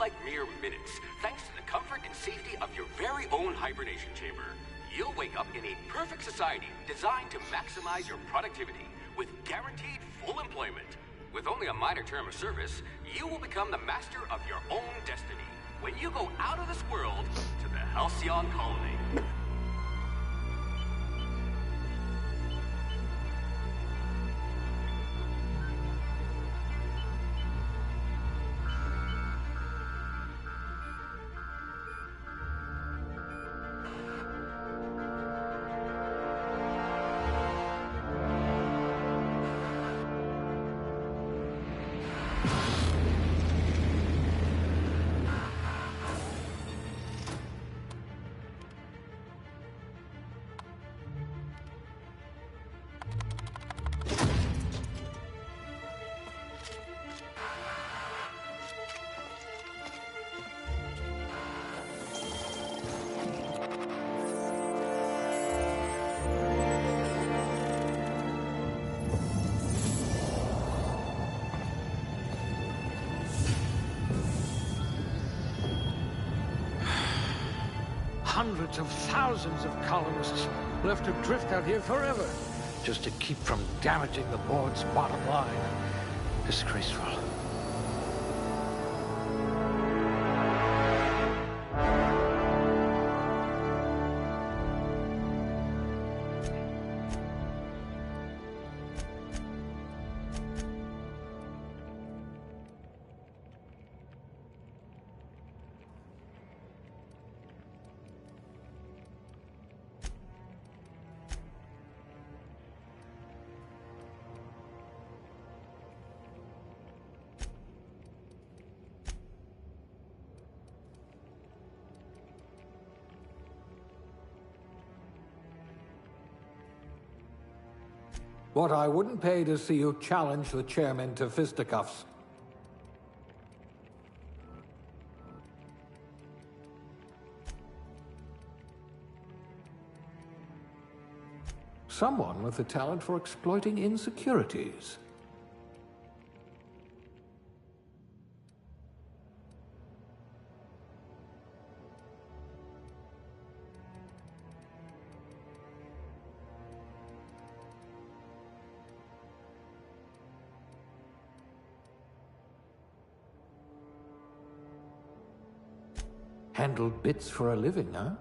like mere minutes, thanks to the comfort and safety of your very own hibernation chamber. You'll wake up in a perfect society designed to maximize your productivity, with guaranteed full employment. With only a minor term of service, you will become the master of your own destiny when you go out of this world to the Halcyon Colony. Hundreds of thousands of colonists left to drift out here forever, just to keep from damaging the board's bottom line. Disgraceful. What I wouldn't pay to see you challenge the chairman to fisticuffs. Someone with the talent for exploiting insecurities. Handle bits for a living, huh?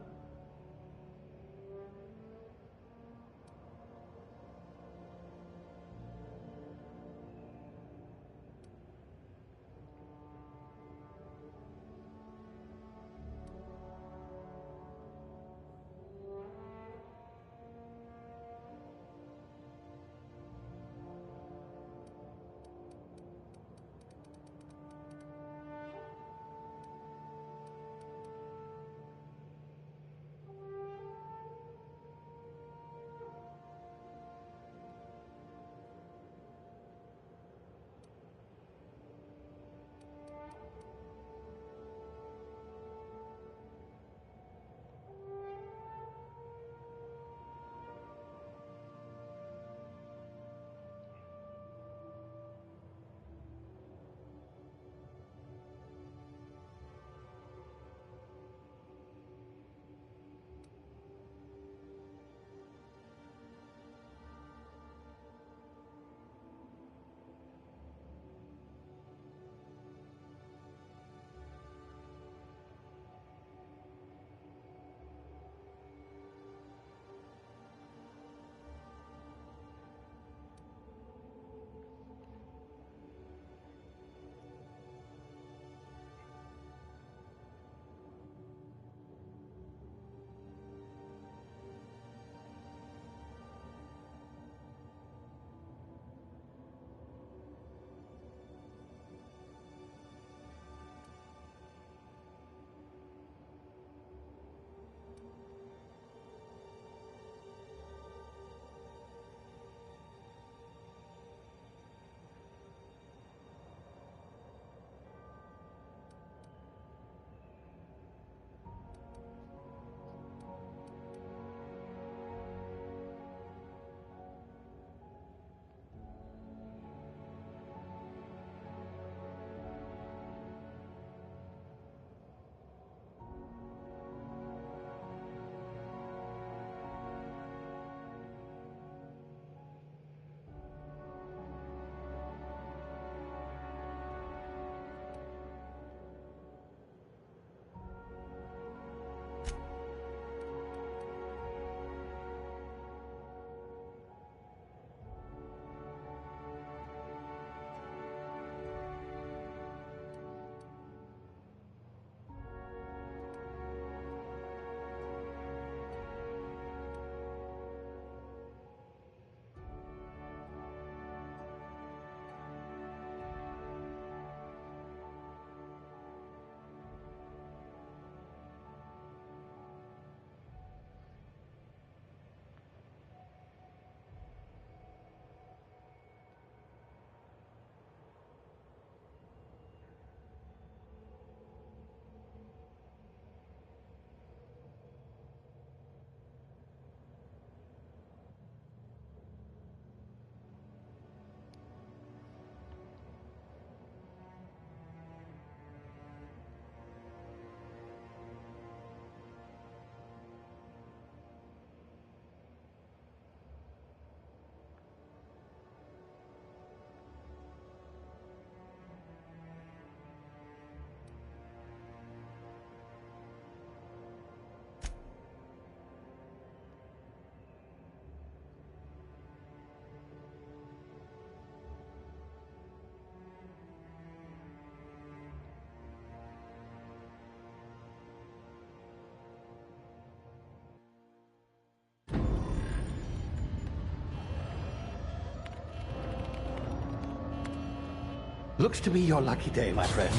Looks to be your lucky day, my friend.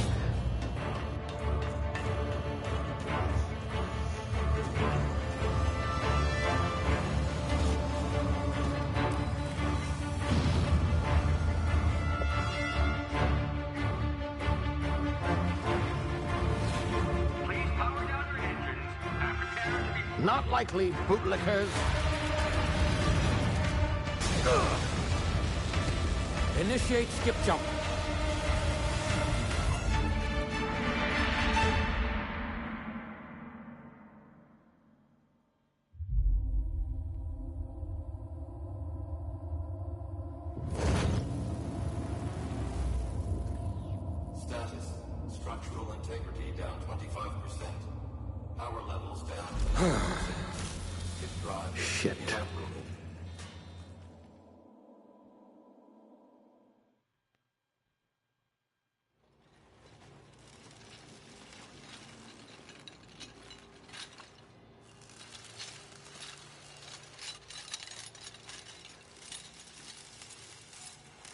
Please power down your engines and prepare to be... Not likely, bootlickers. Initiate skip jump. Status. Structural integrity down 25%. Power levels down 10%. Hit drive. Shit. Inoperable.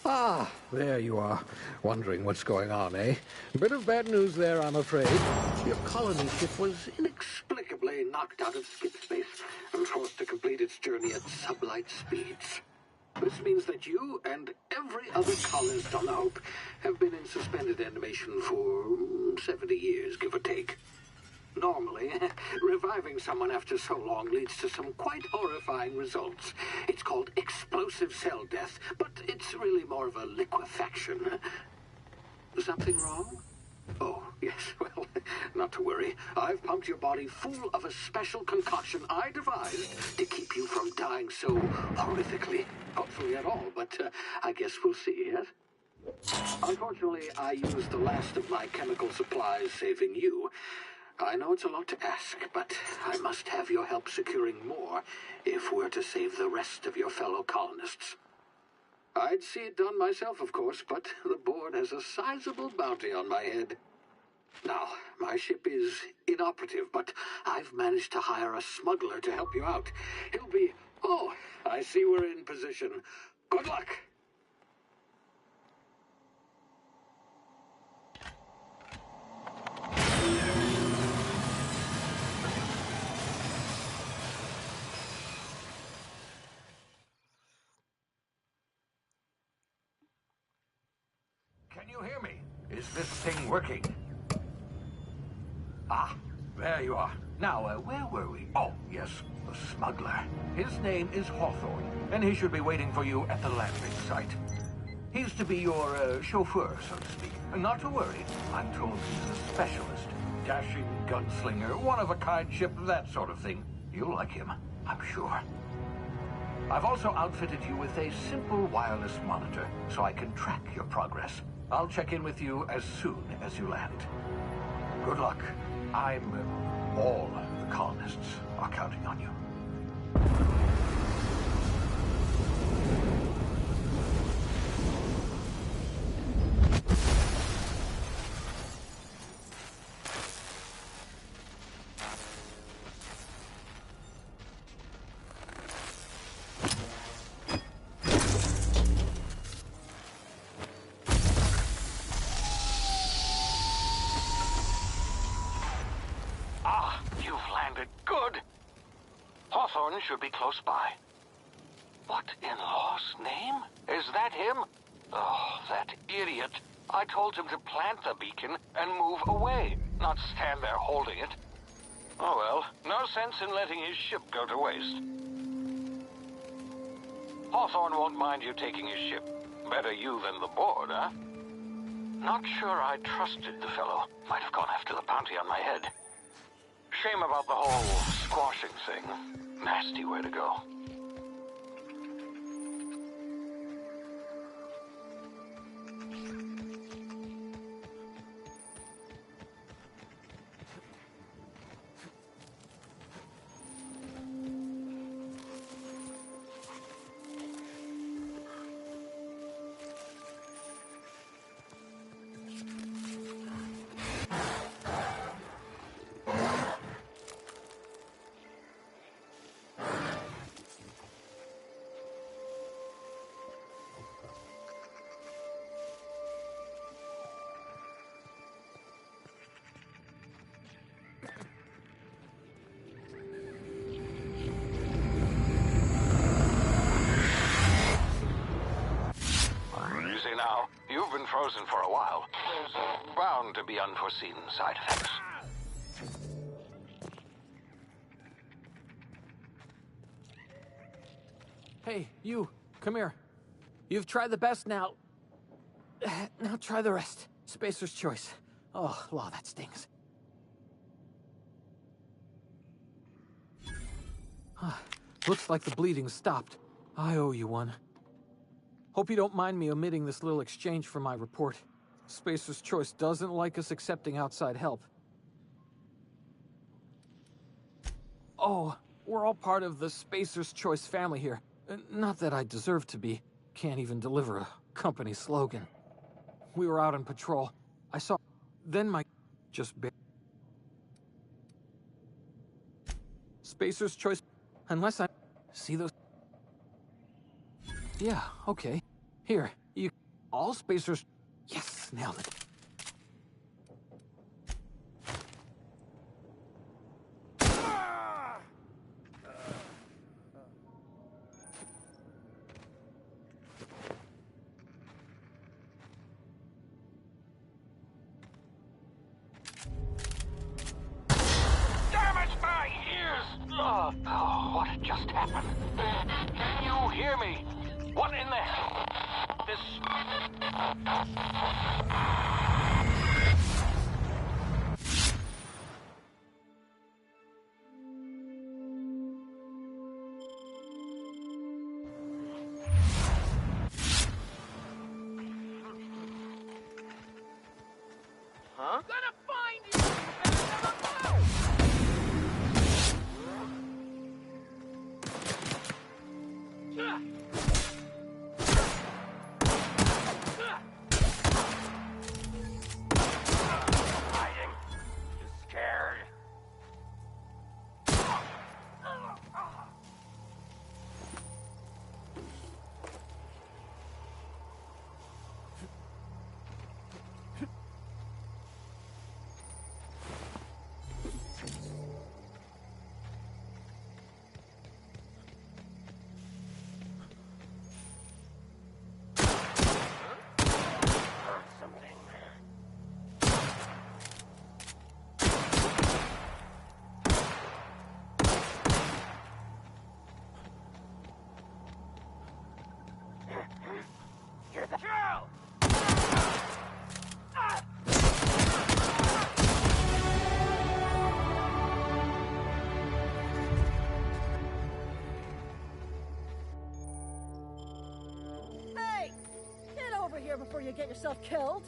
Ah, there you are. Wondering what's going on, eh? Bit of bad news there, I'm afraid. Your colony ship was inexplicably knocked out of skip space and forced to complete its journey at sublight speeds. This means that you and every other colonist on the Hope have been in suspended animation for 70 years, give or take. Normally, reviving someone after so long leads to some quite horrifying results. It's called explosive cell death, but it's really more of a liquefaction. Something wrong? Oh, yes, well, not to worry. I've pumped your body full of a special concoction I devised to keep you from dying so horrifically. Hopefully at all, but I guess we'll see, yes? Unfortunately, I used the last of my chemical supplies saving you. I know it's a lot to ask, but I must have your help securing more if we're to save the rest of your fellow colonists. I'd see it done myself, of course, but the board has a sizable bounty on my head. Now, my ship is inoperative, but I've managed to hire a smuggler to help you out. He'll be... Oh, I see we're in position. Good luck! Can you hear me? Is this thing working? Ah, there you are. Now, where were we? Oh, yes, the smuggler. His name is Hawthorne, and he should be waiting for you at the landing site. He's to be your chauffeur, so to speak. Not to worry, I'm told he's a specialist. Dashing gunslinger, one-of-a-kind ship, that sort of thing. You'll like him, I'm sure. I've also outfitted you with a simple wireless monitor, so I can track your progress. I'll check in with you as soon as you land. Good luck. All the colonists are counting on you. Hawthorne should be close by. What in law's name? Is that him? Oh, that idiot. I told him to plant the beacon and move away, not stand there holding it. Oh well, no sense in letting his ship go to waste. Hawthorne won't mind you taking his ship. Better you than the board, huh? Not sure I trusted the fellow. Might have gone after the bounty on my head. Shame about the whole squashing thing. Nasty way to go. been frozen for a while. There's bound to be unforeseen side effects. Hey, you, come here. You've tried the best now. Now try the rest. Spacer's choice. Oh, law, that stings. Looks like the bleeding stopped. I owe you one. Hope you don't mind me omitting this little exchange from my report. Spacer's choice doesn't like us accepting outside help. Oh, we're all part of the Spacer's Choice family here. Not that I deserve to be. Can't even deliver a company slogan. We were out on patrol. I saw... Then my... Just... Spacer's Choice... Unless I... See those... Yeah, okay. Here, you... All Spacers... Yes, nailed it. Oh, what just happened? Can you hear me? What in the hell? This... Huh? Gonna find you! Hey! Get over here before you get yourself killed!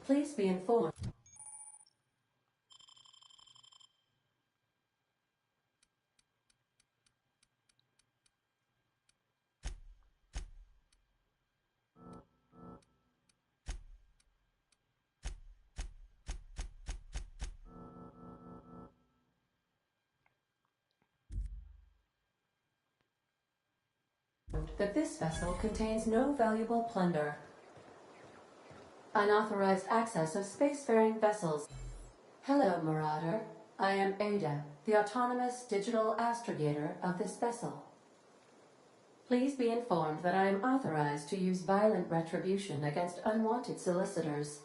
Please be informed. That this vessel contains no valuable plunder. Unauthorized access of spacefaring vessels. Hello, Marauder. I am Ada, the autonomous digital astrogator of this vessel. Please be informed that I am authorized to use violent retribution against unwanted solicitors.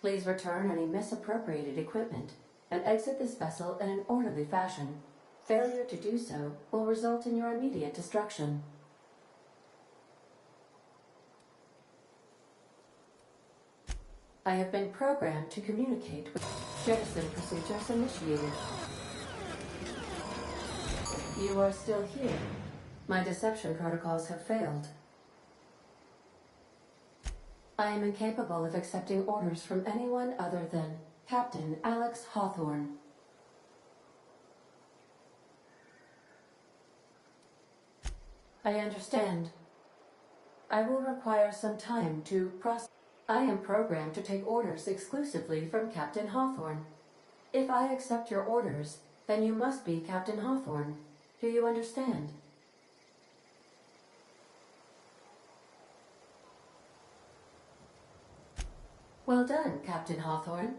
Please return any misappropriated equipment and exit this vessel in an orderly fashion. Failure to do so will result in your immediate destruction. I have been programmed to communicate with jettison procedures initiated. You are still here. My deception protocols have failed. I am incapable of accepting orders from anyone other than Captain Alex Hawthorne. I understand. I will require some time to process. I am programmed to take orders exclusively from Captain Hawthorne. If I accept your orders, then you must be Captain Hawthorne. Do you understand? Well done, Captain Hawthorne.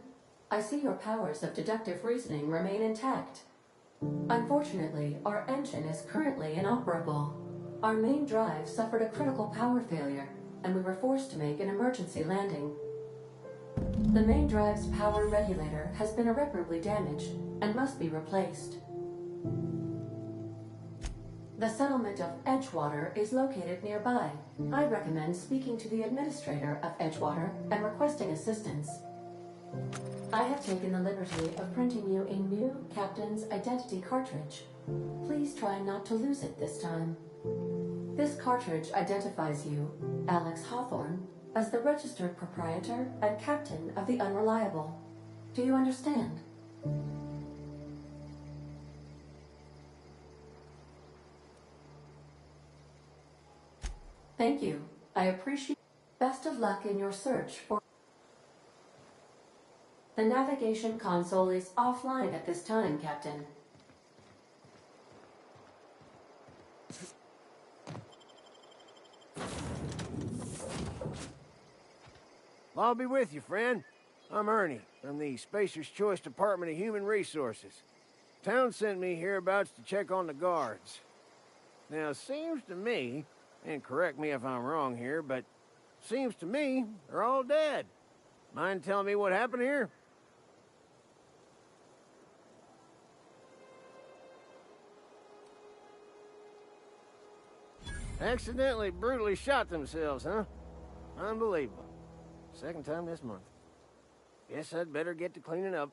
I see your powers of deductive reasoning remain intact. Unfortunately, our engine is currently inoperable. Our main drive suffered a critical power failure, and we were forced to make an emergency landing. The main drive's power regulator has been irreparably damaged and must be replaced. The settlement of Edgewater is located nearby. I recommend speaking to the administrator of Edgewater and requesting assistance. I have taken the liberty of printing you a new Captain's Identity cartridge. Please try not to lose it this time. This cartridge identifies you, Alex Hawthorne, as the registered proprietor and captain of the Unreliable. Do you understand? Thank you. I appreciate. Best of luck in your search for. The navigation console is offline at this time, Captain. I'll be with you, friend. I'm Ernie, from the Spacer's Choice Department of Human Resources. Town sent me hereabouts to check on the guards. Now, it seems to me, and correct me if I'm wrong here, but seems to me they're all dead. Mind telling me what happened here? Accidentally, brutally shot themselves, huh? Unbelievable. Second time this month. Guess I'd better get to cleaning up.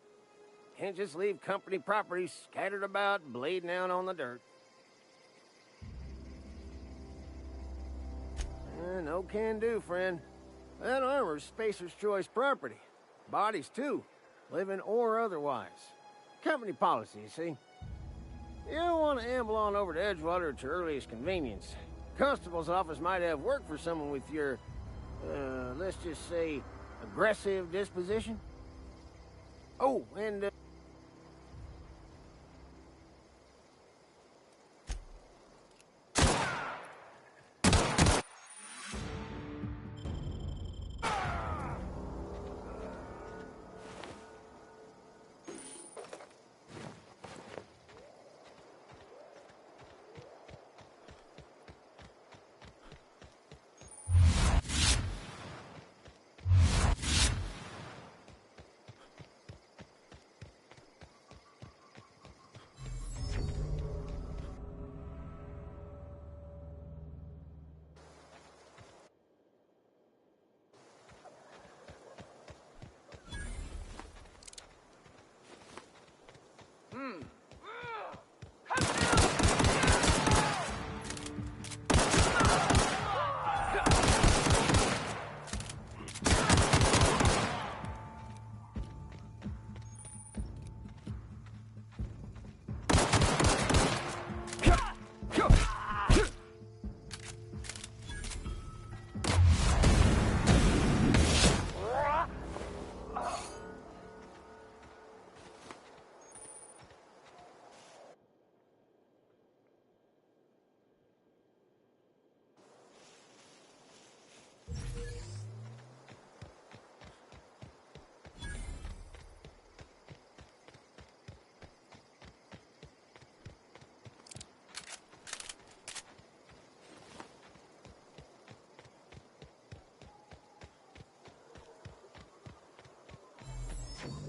Can't just leave company property scattered about, bleeding out on the dirt. No can do, friend. That armor's Spacer's Choice property. Bodies, too. Living or otherwise. Company policy, you see. You don't want to amble on over to Edgewater at your earliest convenience. Constable's office might have work for someone with your, let's just say, aggressive disposition. Oh, and,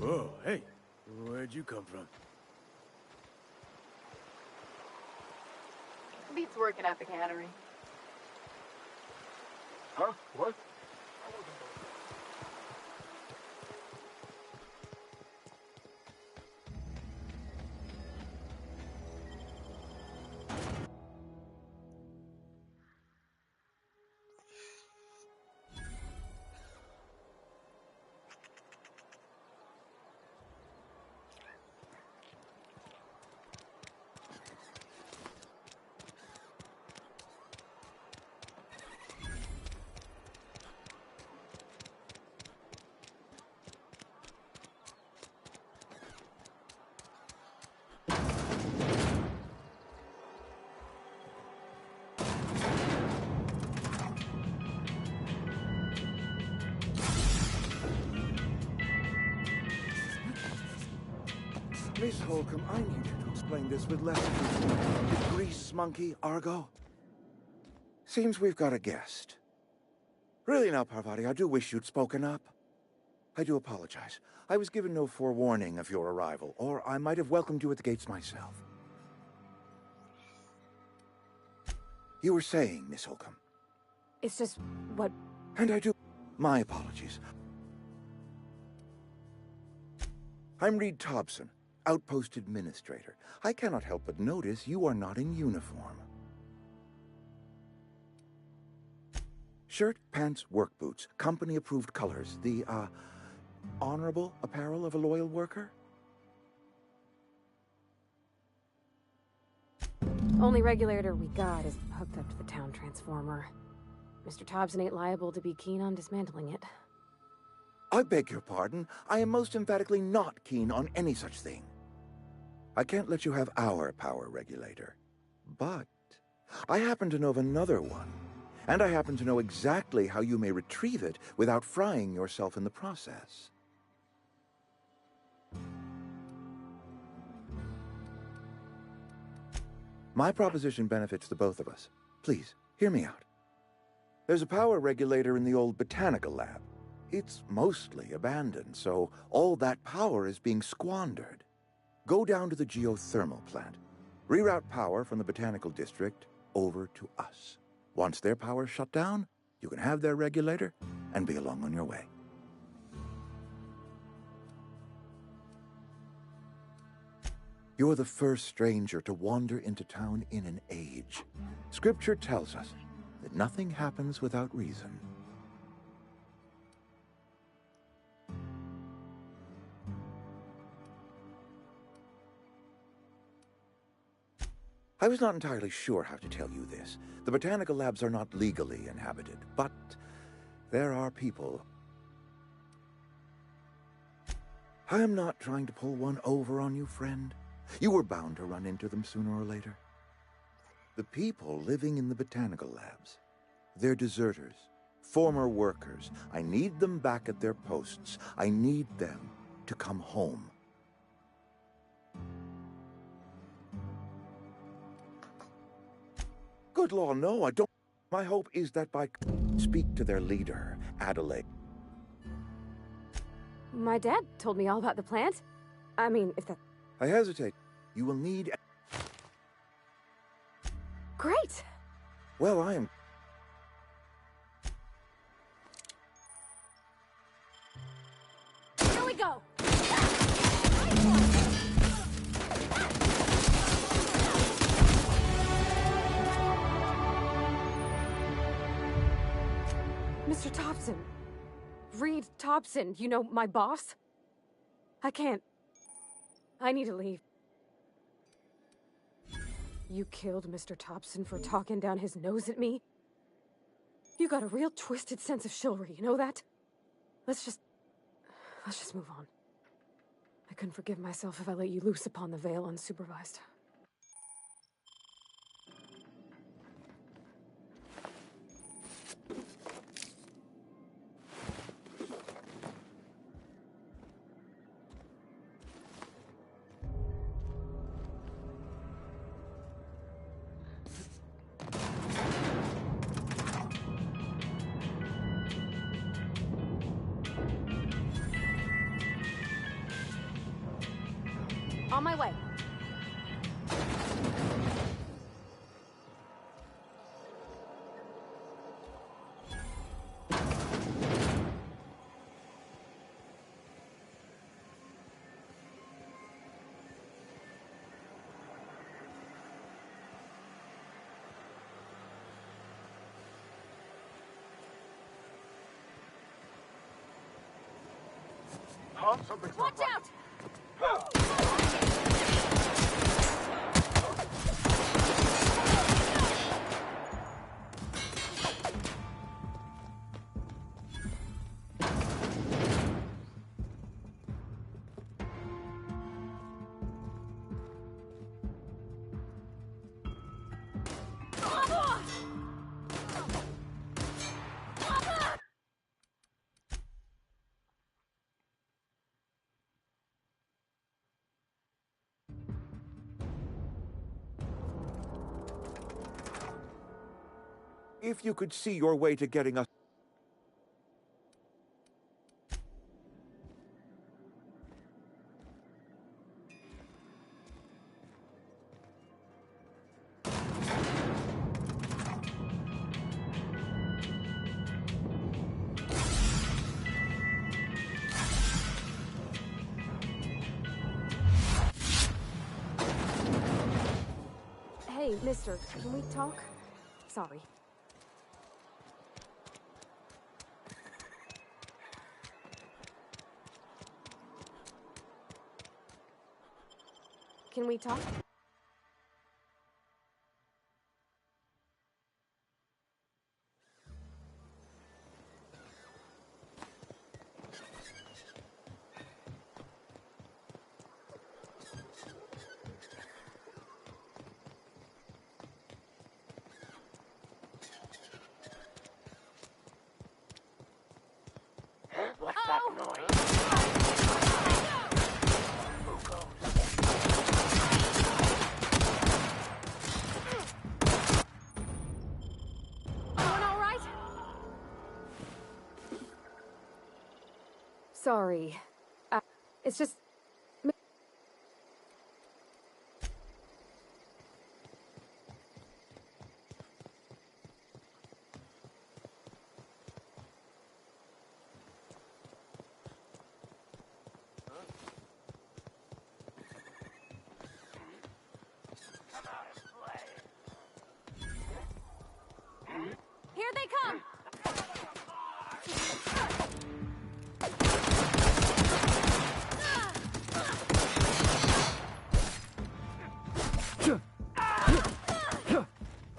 Oh, hey. Where'd you come from? It's working at the cannery. Huh? What? Miss Holcomb, I need you to explain this with less the grease monkey, Argo. Seems we've got a guest. Really now, Parvati, I do wish you'd spoken up. I do apologize. I was given no forewarning of your arrival, or I might have welcomed you at the gates myself. You were saying, Miss Holcomb. It's just what... And I do... My apologies. I'm Reed Thompson, Outpost Administrator. I cannot help but notice you are not in uniform. Shirt, pants, work boots, company-approved colors. The, honorable apparel of a loyal worker? Only regulator we got is hooked up to the town transformer. Mr. Thompson ain't liable to be keen on dismantling it. I beg your pardon. I am most emphatically not keen on any such thing. I can't let you have our power regulator. But I happen to know of another one. And I happen to know exactly how you may retrieve it without frying yourself in the process. My proposition benefits the both of us. Please, hear me out. There's a power regulator in the old botanical lab. It's mostly abandoned, so all that power is being squandered. Go down to the geothermal plant. Reroute power from the botanical district over to us. Once their power's shut down, you can have their regulator and be along on your way. You're the first stranger to wander into town in an age. Scripture tells us that nothing happens without reason. I was not entirely sure how to tell you this. The botanical labs are not legally inhabited, but there are people. I am not trying to pull one over on you, friend. You were bound to run into them sooner or later. The people living in the botanical labs, they're deserters, former workers. I need them back at their posts. I need them to come home. Good law, no, I don't. My hope is that by speak to their leader, Adelaide. My dad told me all about the plant. I mean, if that... I hesitate. You will need... Great! Well, I am... Here we go! Mr. Thompson. Reed Thompson, you know, my boss? I can't. I need to leave. You killed Mr. Thompson for talking down his nose at me? You got a real twisted sense of chivalry, you know that? Let's just move on. I couldn't forgive myself if I let you loose upon the Vale unsupervised. On my way. Huh? Something's Watch not right. out! If you could see your way to getting us... Hey, mister, can we talk? Sorry. Can we talk? What's that noise? Going all right? Sorry. It's just... Here they come!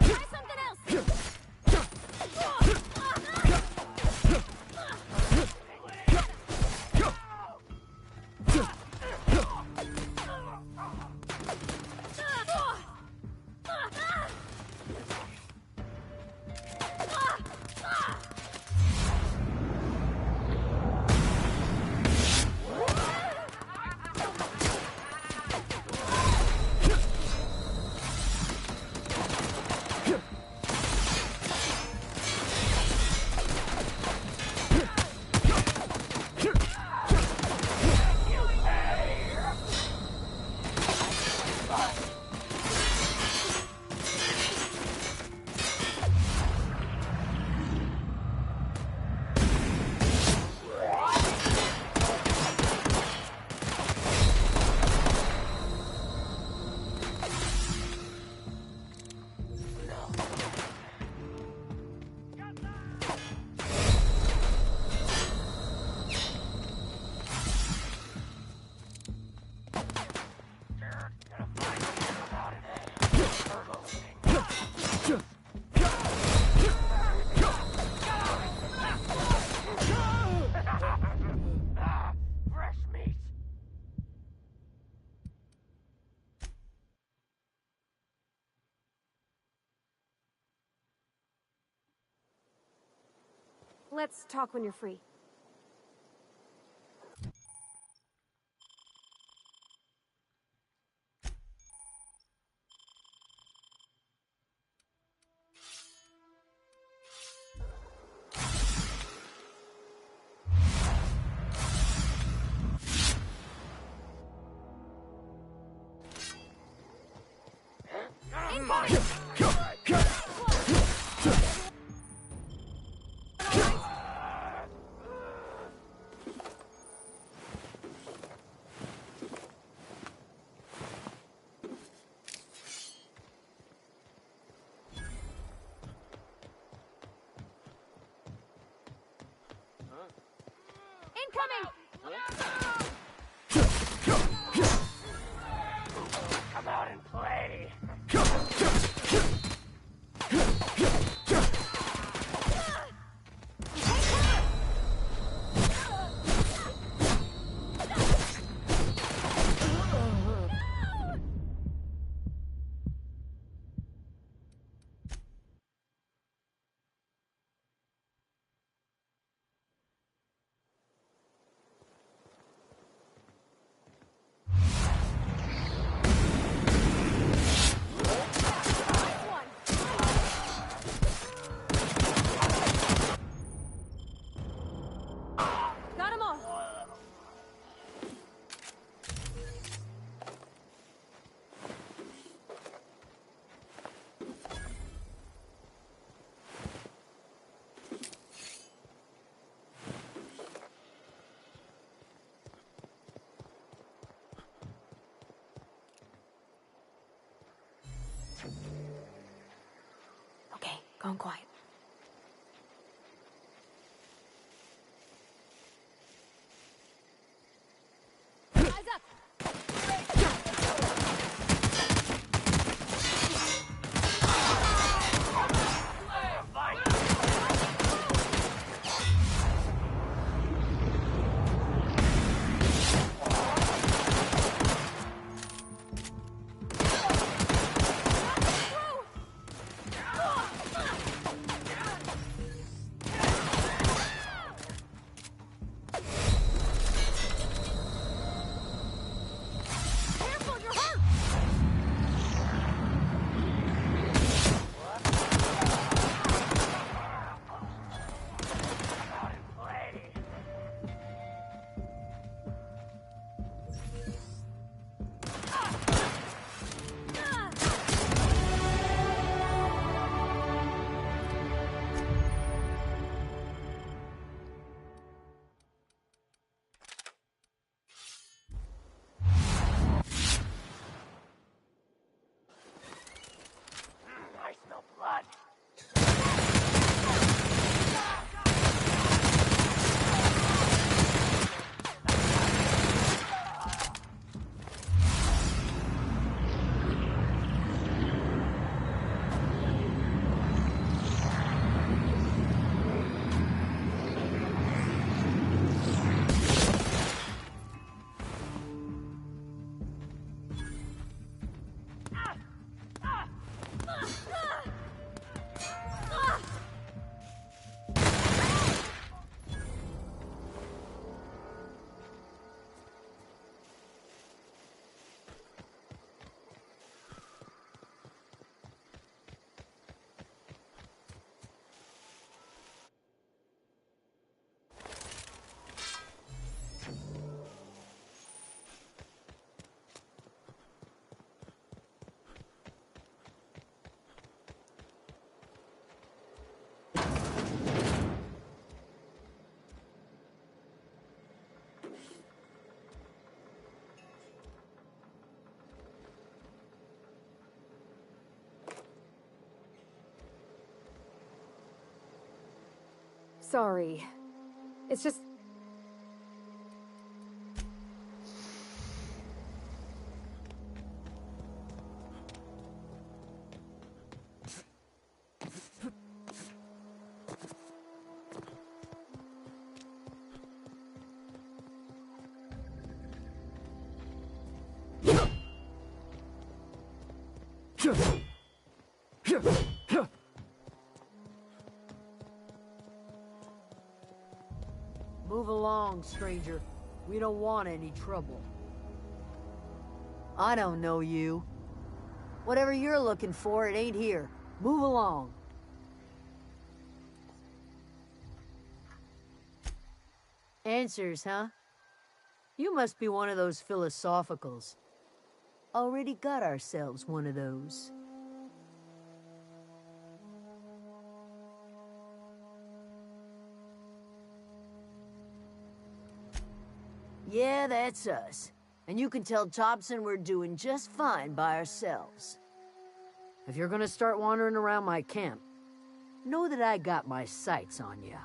Try something else! Fresh meat. Let's talk when you're free. Incoming! Going quiet. Eyes up! Careful, you're hurt! I smell blood. Sorry. It's just... Move along, stranger. We don't want any trouble. I don't know you. Whatever you're looking for, it ain't here. Move along. Answers, huh? You must be one of those philosophicals. Already got ourselves one of those. Yeah, that's us. And you can tell Thompson we're doing just fine by ourselves. If you're gonna start wandering around my camp, know that I got my sights on you.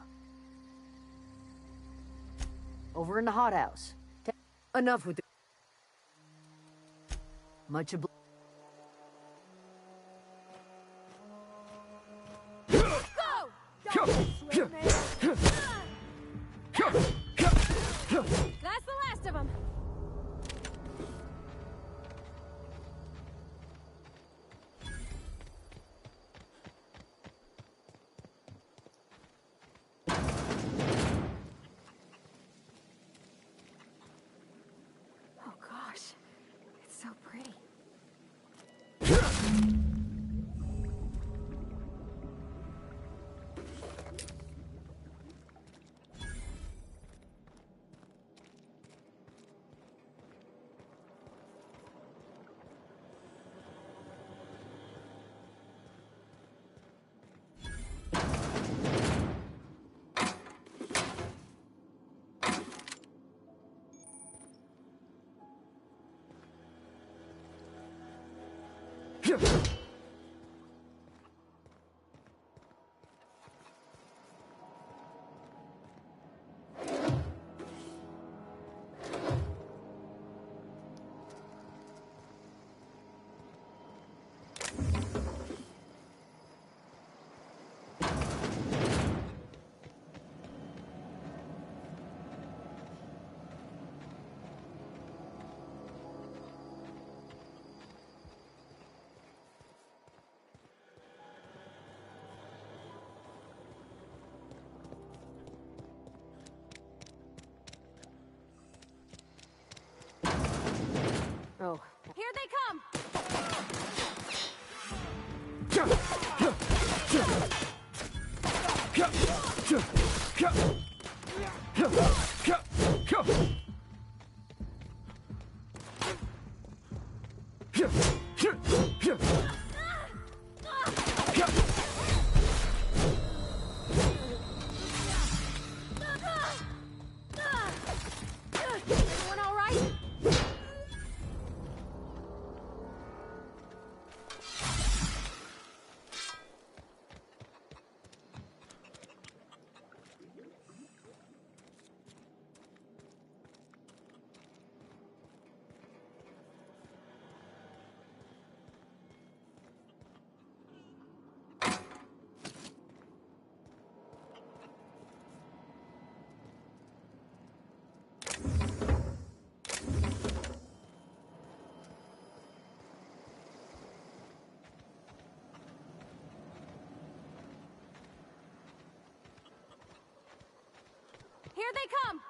Over in the hothouse. Enough with the... Much obliged. Go! Don't slip, man! That's the last of them! Oh gosh. It's so pretty. Everyone all right? Here they come!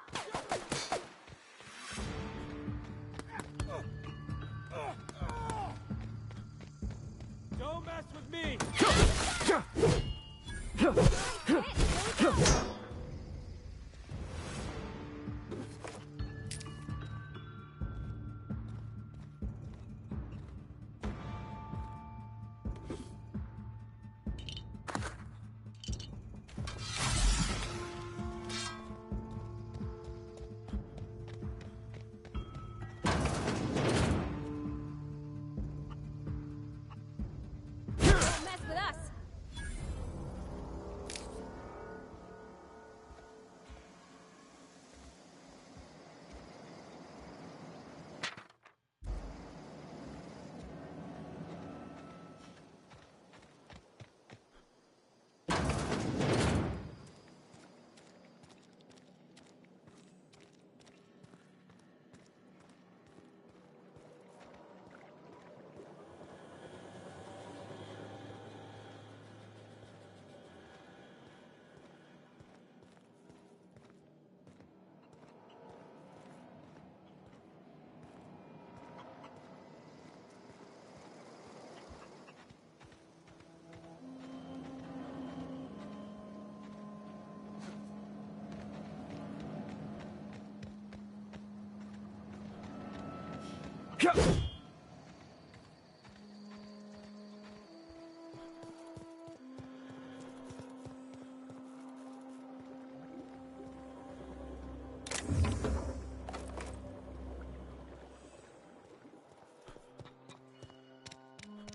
Don't mess with me! Don't mess with us!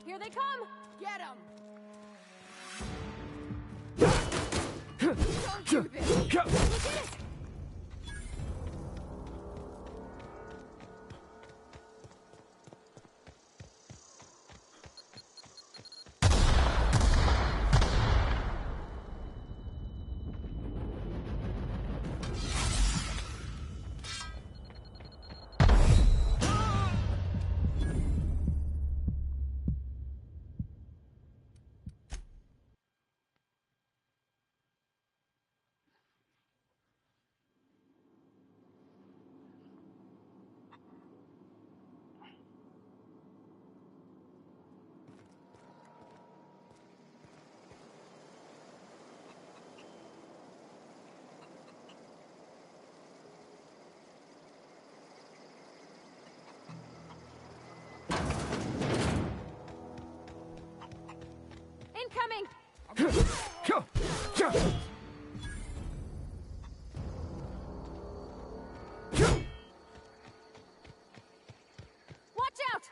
Here they come! Get them! Don't do this! We did it! Incoming! Watch out!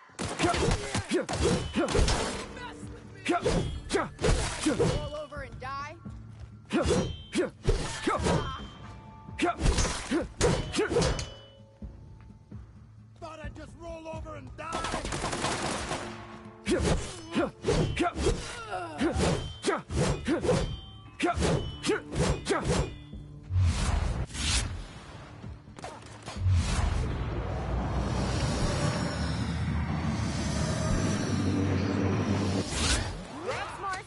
Roll over and die? Thought I'd just roll over and die! That's smart.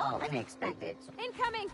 all unexpected. Incoming!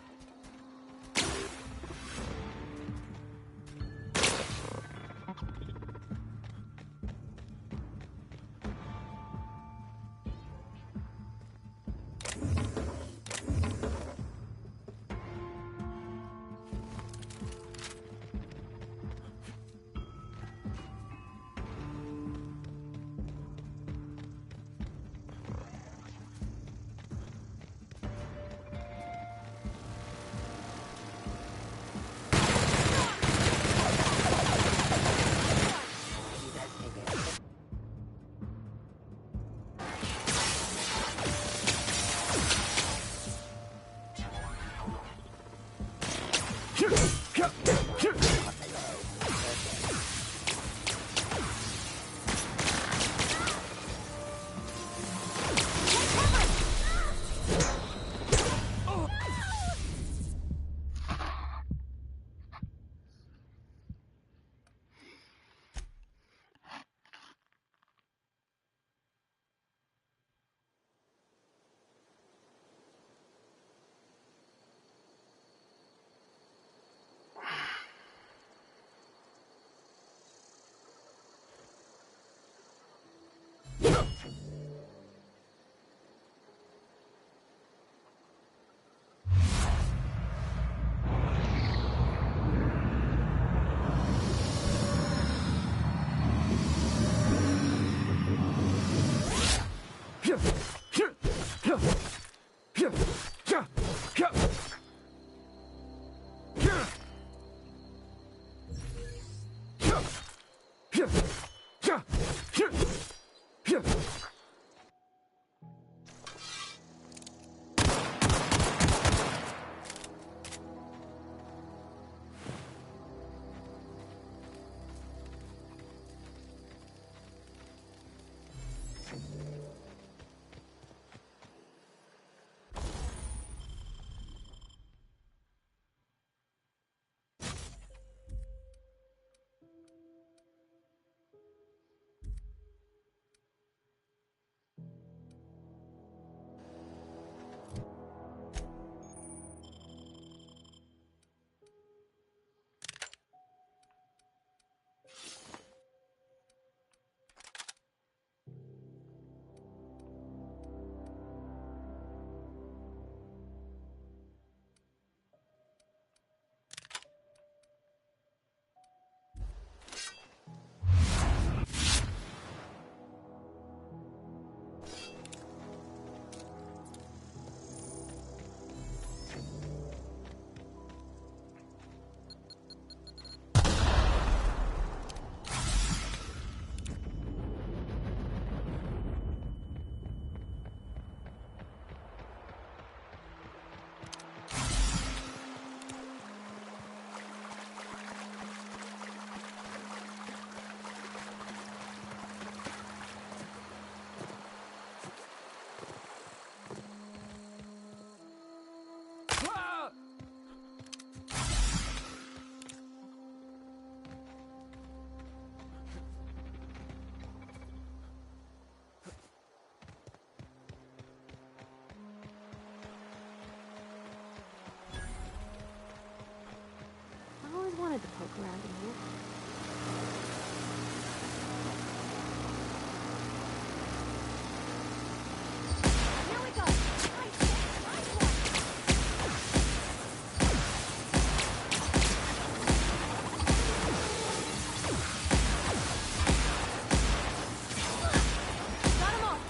Wanted to poke around in here. Here we go! Nice one! Got him off!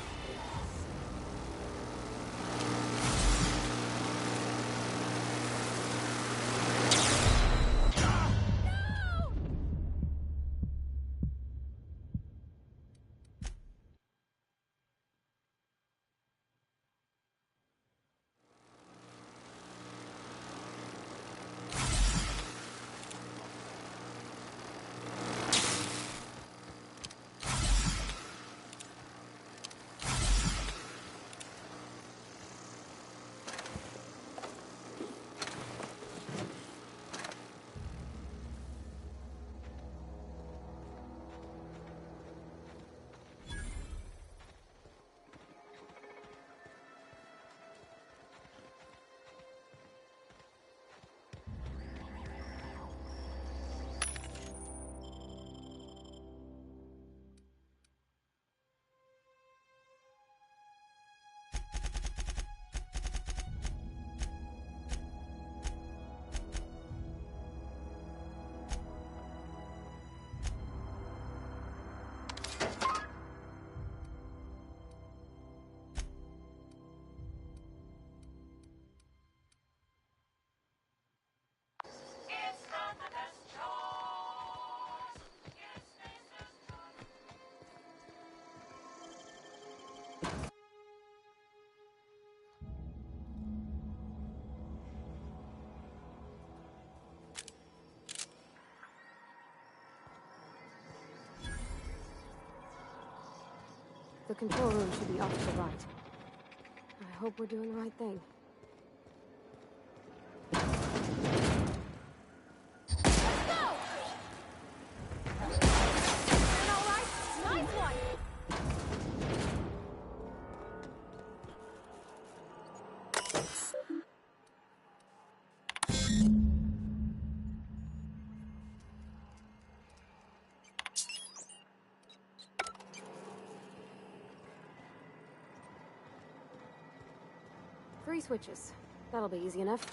The control room should be off to the right. I hope we're doing the right thing. Three switches. That'll be easy enough.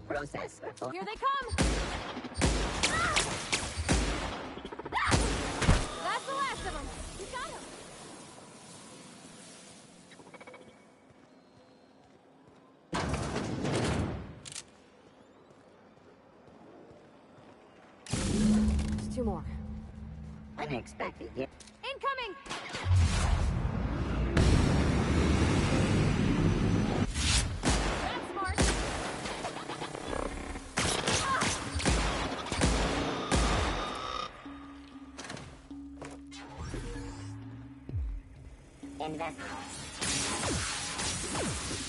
Process. Here they come! Ah! Ah! That's the last of them! You got him! There's two more. Unexpected. Yeah. Incoming! That's smart! Invest.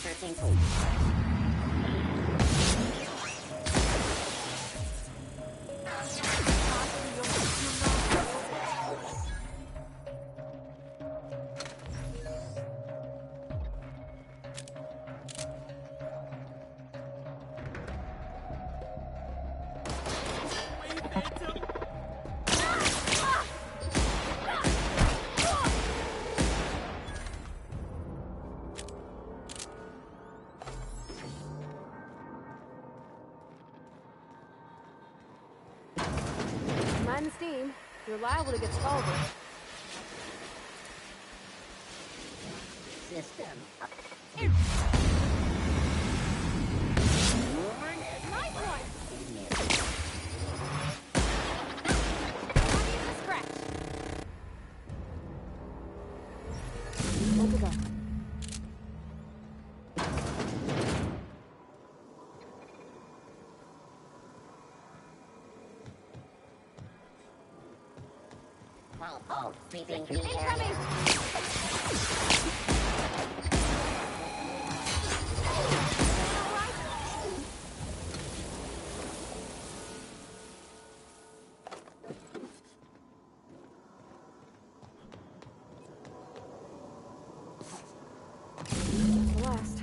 Searching for. Mind steam. You're liable to get scalded. System. Nice one! Scratch. Hold it up. Oh, sleeping. Incoming! The last.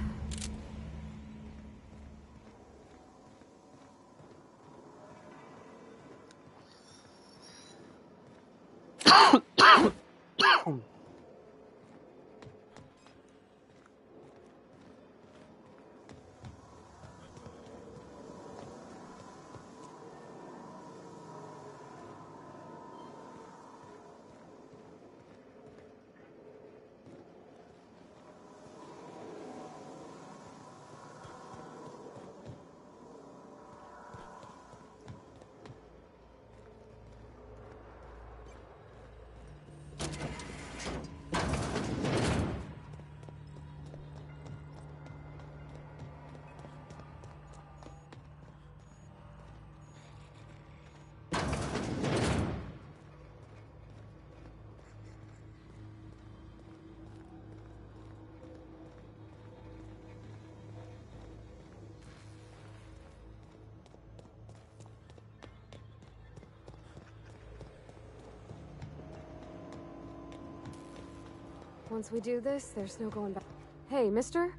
Once we do this, there's no going back. Hey, mister?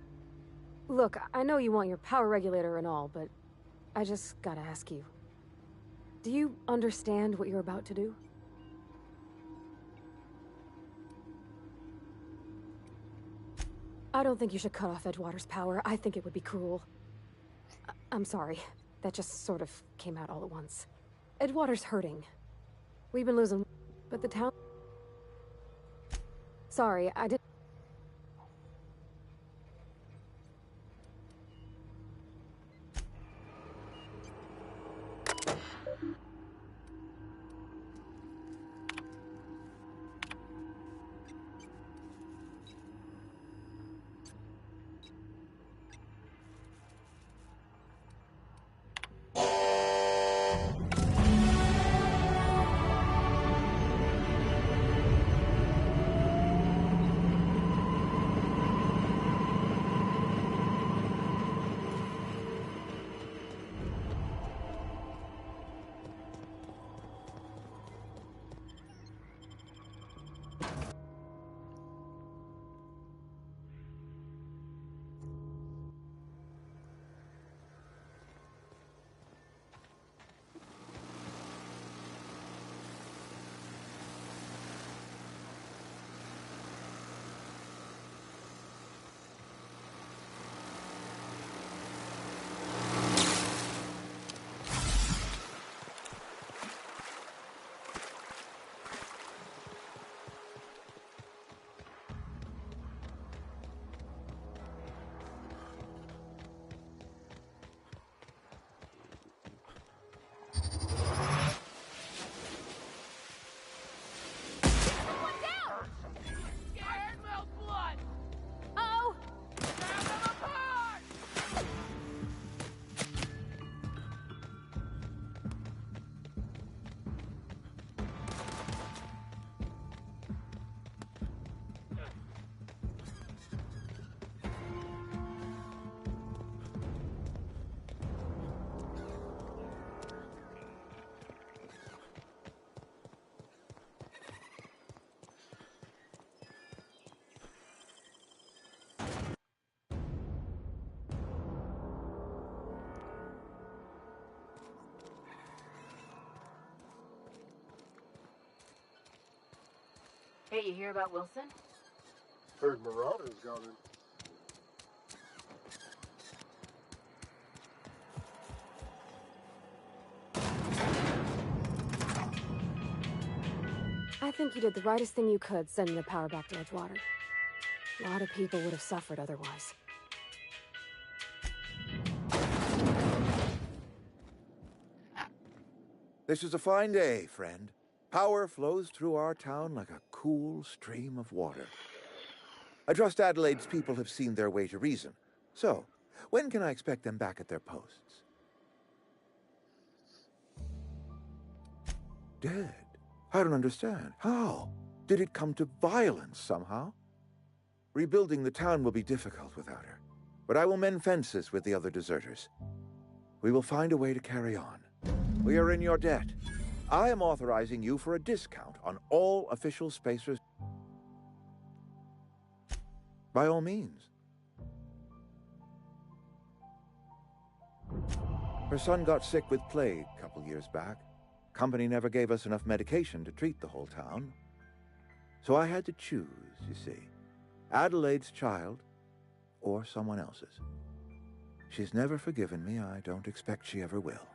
Look, I know you want your power regulator and all, but I just gotta ask you. Do you understand what you're about to do? I don't think you should cut off Edgewater's power. I think it would be cruel. I'm sorry. That just sort of came out all at once. Edgewater's hurting. We've been losing, but the town... Sorry, I didn't... Hey, you hear about Wilson? Heard Marauders got in. I think you did the rightest thing you could, sending the power back to Edgewater. A lot of people would have suffered otherwise. This is a fine day, friend. Power flows through our town like a cool stream of water. I trust Adelaide's people have seen their way to reason. So, when can I expect them back at their posts? Dead? I don't understand. How? Did it come to violence somehow? Rebuilding the town will be difficult without her, but I will mend fences with the other deserters. We will find a way to carry on. We are in your debt. I am authorizing you for a discount on all official spacers. By all means. Her son got sick with plague a couple years back. Company never gave us enough medication to treat the whole town. So I had to choose, you see. Adelaide's child or someone else's. She's never forgiven me. I don't expect she ever will.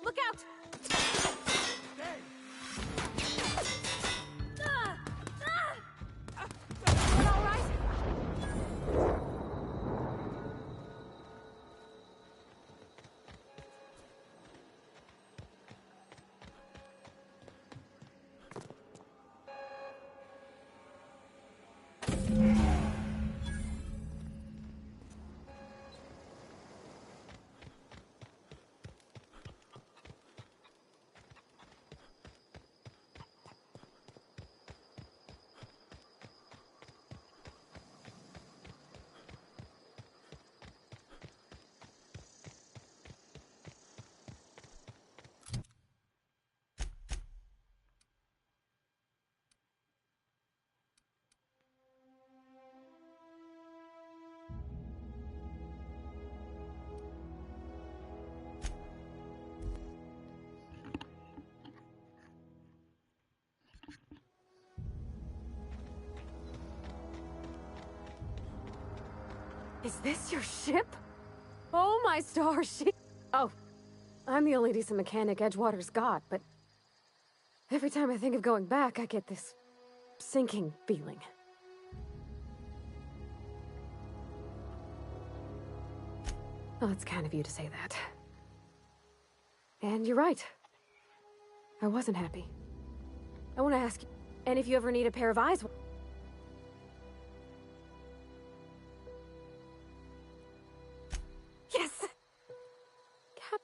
Look out! All right? Is this your ship? Oh, my stars, Oh, I'm the only decent mechanic Edgewater's got, but every time I think of going back, I get this sinking feeling. Well, it's kind of you to say that. And you're right. I wasn't happy. I want to ask you, and if you ever need a pair of eyes... Yes! Cap...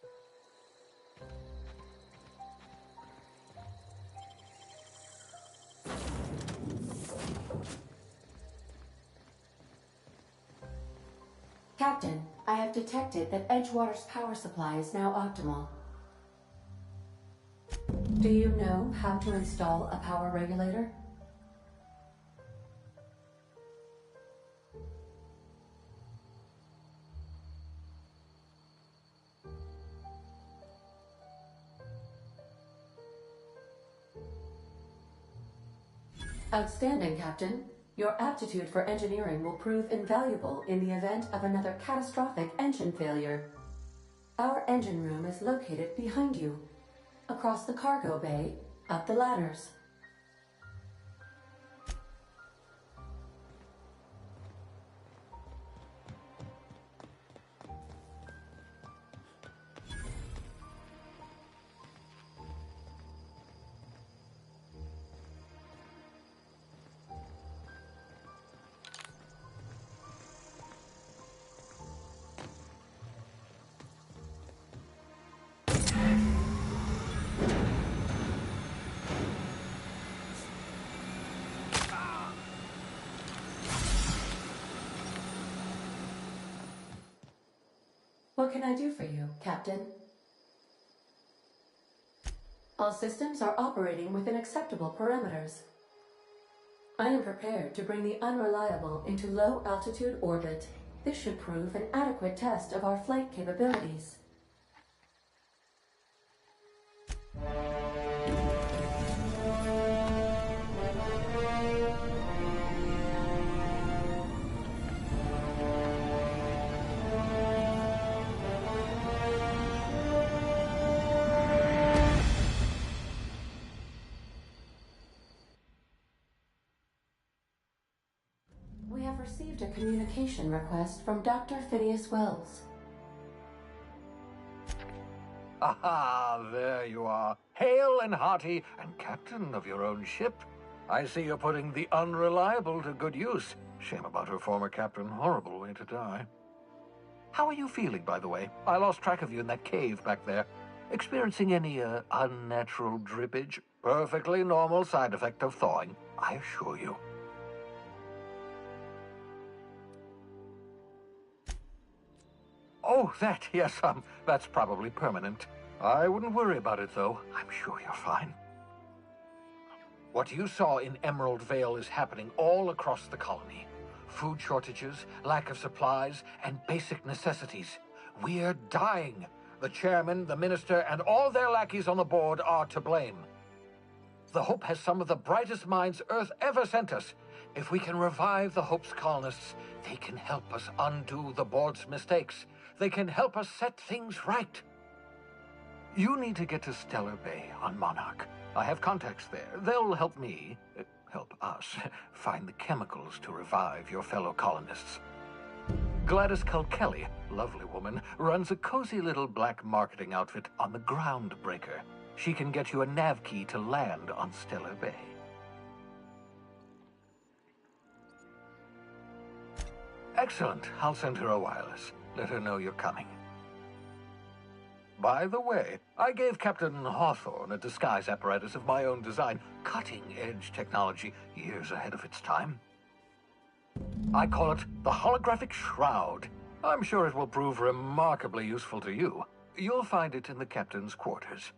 Captain, I have detected that Edgewater's power supply is now optimal. Do you know how to install a power regulator? Outstanding, Captain. Your aptitude for engineering will prove invaluable in the event of another catastrophic engine failure. Our engine room is located behind you, across the cargo bay, up the ladders. What can I do for you, Captain? All systems are operating within acceptable parameters. I am prepared to bring the Unreliable into low-altitude orbit. This should prove an adequate test of our flight capabilities. We have received a communication request from Dr. Phineas Wells. Aha, there you are. Hale and hearty, and captain of your own ship. I see you're putting the Unreliable to good use. Shame about her former captain. Horrible way to die. How are you feeling, by the way? I lost track of you in that cave back there. Experiencing any, unnatural drippage? Perfectly normal side effect of thawing, I assure you. Oh, that, yes, that's probably permanent. I wouldn't worry about it, though. I'm sure you're fine. What you saw in Emerald Vale is happening all across the colony. Food shortages, lack of supplies, and basic necessities. We're dying. The chairman, the minister, and all their lackeys on the board are to blame. The Hope has some of the brightest minds Earth ever sent us. If we can revive the Hope's colonists, they can help us undo the board's mistakes. They can help us set things right. You need to get to Stellar Bay on Monarch. I have contacts there. They'll help me, help us, find the chemicals to revive your fellow colonists. Gladys Kilkelly, lovely woman, runs a cozy little black marketing outfit on the Groundbreaker. She can get you a nav key to land on Stellar Bay. Excellent. I'll send her a wireless. Let her know you're coming. By the way, I gave Captain Hawthorne a disguise apparatus of my own design, cutting-edge technology, years ahead of its time. I call it the Holographic Shroud. I'm sure it will prove remarkably useful to you. You'll find it in the captain's quarters.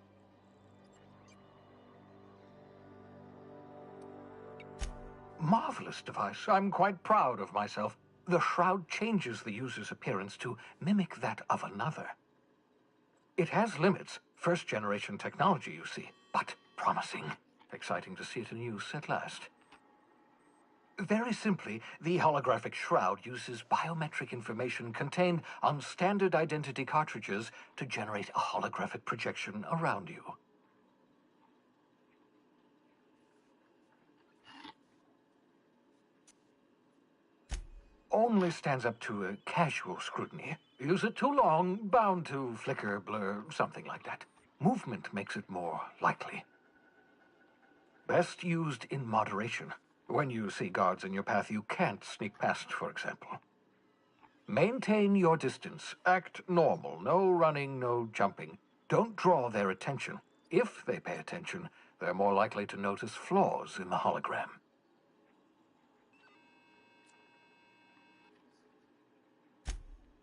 Marvelous device. I'm quite proud of myself. The shroud changes the user's appearance to mimic that of another. It has limits, first-generation technology, you see, but promising. Exciting to see it in use at last. Very simply, the holographic shroud uses biometric information contained on standard identity cartridges to generate a holographic projection around you. only stands up to a casual scrutiny. Use it too long, bound to flicker, blur, something like that. Movement makes it more likely. Best used in moderation. When you see guards in your path you can't sneak past, for example. Maintain your distance. Act normal. No running, no jumping. Don't draw their attention. If they pay attention, they're more likely to notice flaws in the hologram.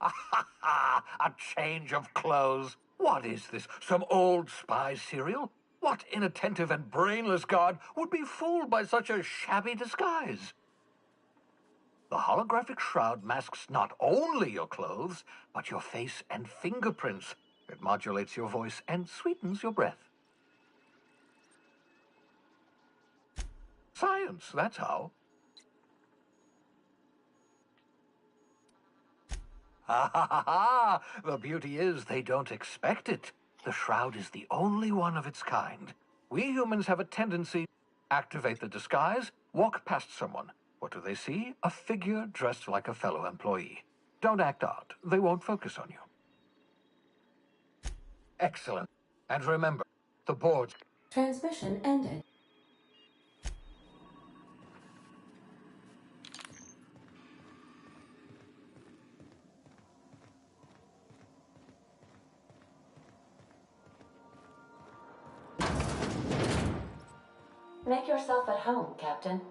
A change of clothes. What is this? Some old spy serial? What inattentive and brainless guard would be fooled by such a shabby disguise? The holographic shroud masks not only your clothes, but your face and fingerprints. It modulates your voice and sweetens your breath. Science, that's how. Ha ha ha ha! The beauty is they don't expect it. The shroud is the only one of its kind. We humans have a tendency to activate the disguise, walk past someone. What do they see? A figure dressed like a fellow employee. Don't act odd. They won't focus on you. Excellent. And remember, the board's... Transmission ended. Make yourself at home, Captain.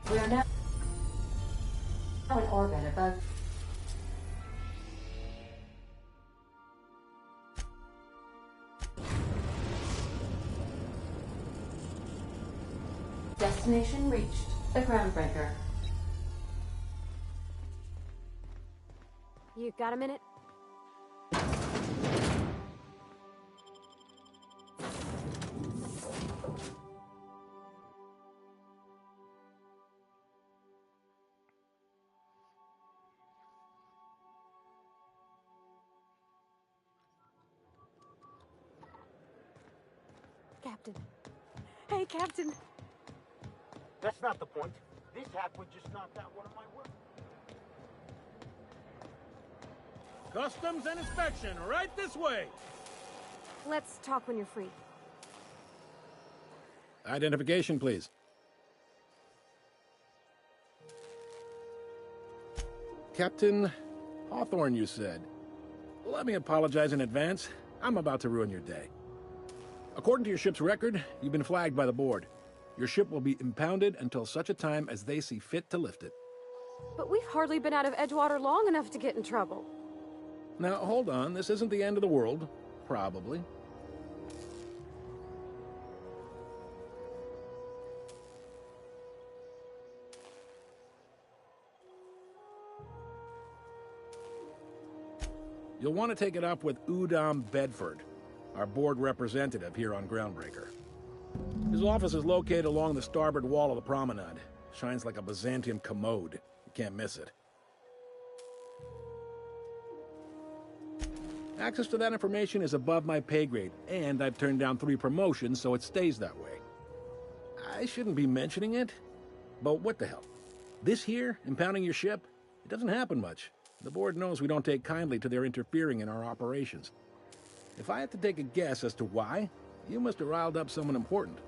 We are now in orbit above. Destination reached. The Groundbreaker. You got a minute? Captain. Hey, Captain. That's not the point. This hack would just knock out one of my work. Customs and inspection, right this way. Let's talk when you're free. Identification, please. Captain Hawthorne, you said. Let me apologize in advance. I'm about to ruin your day. According to your ship's record, you've been flagged by the board. Your ship will be impounded until such a time as they see fit to lift it. But we've hardly been out of Edgewater long enough to get in trouble. Now, hold on. This isn't the end of the world. Probably. You'll want to take it up with Udom Bedford, our board representative here on Groundbreaker. His office is located along the starboard wall of the promenade. Shines like a Byzantium commode. You can't miss it. Access to that information is above my pay grade, and I've turned down 3 promotions, so it stays that way. I shouldn't be mentioning it, but what the hell? This here, impounding your ship, it doesn't happen much. The board knows we don't take kindly to their interfering in our operations. If I had to take a guess as to why, You must have riled up someone important.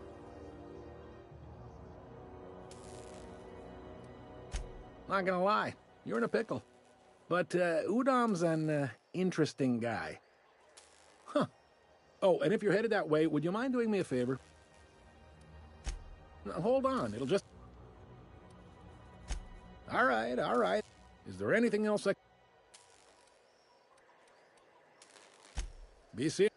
Not gonna lie, you're in a pickle. But Udam's an interesting guy. Huh. Oh, and if you're headed that way, would you mind doing me a favor? Now, hold on, it'll just... All right, all right. Is there anything else I... Be serious.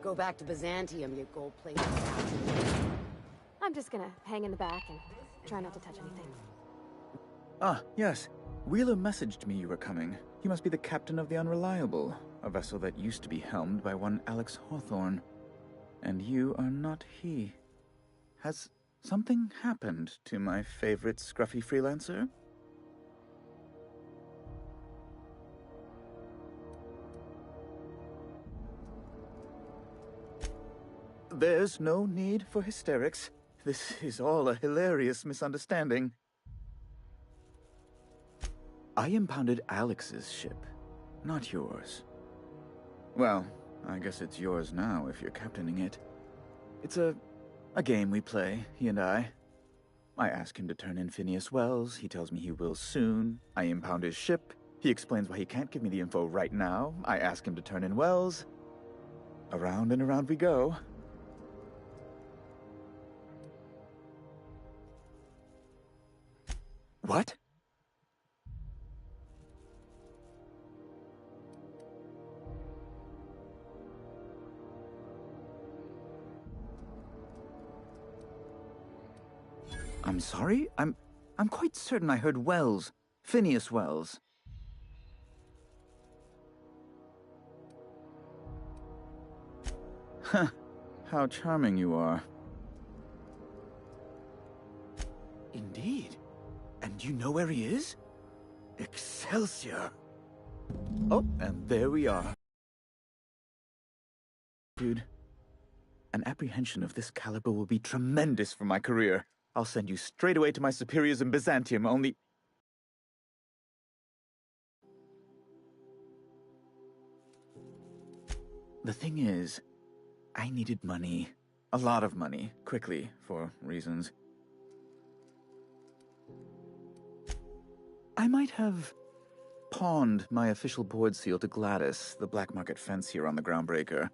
Go back to Byzantium, you gold-plated. I'm just gonna hang in the back and try not to touch anything. Ah, yes. Wheeler messaged me you were coming. He must be the captain of the Unreliable, a vessel that used to be helmed by one Alex Hawthorne. And you are not he. Has something happened to my favorite scruffy freelancer? There's no need for hysterics. This is all a hilarious misunderstanding. I impounded Alex's ship, not yours. Well, I guess it's yours now if you're captaining it. It's a game we play, he and I. I ask him to turn in Phineas Wells. He tells me he will soon. I impound his ship. He explains why he can't give me the info right now. I ask him to turn in Wells. Around and around we go. What? I'm sorry? I'm quite certain I heard Wells. Phineas Wells. Huh. How charming you are. Indeed. And you know where he is? Excelsior! Oh, and there we are. Dude, an apprehension of this caliber will be tremendous for my career. I'll send you straight away to my superiors in Byzantium, only... The thing is, I needed money. A lot of money, quickly, for reasons. I might have pawned my official board seal to Gladys, the black market fence here on the Groundbreaker.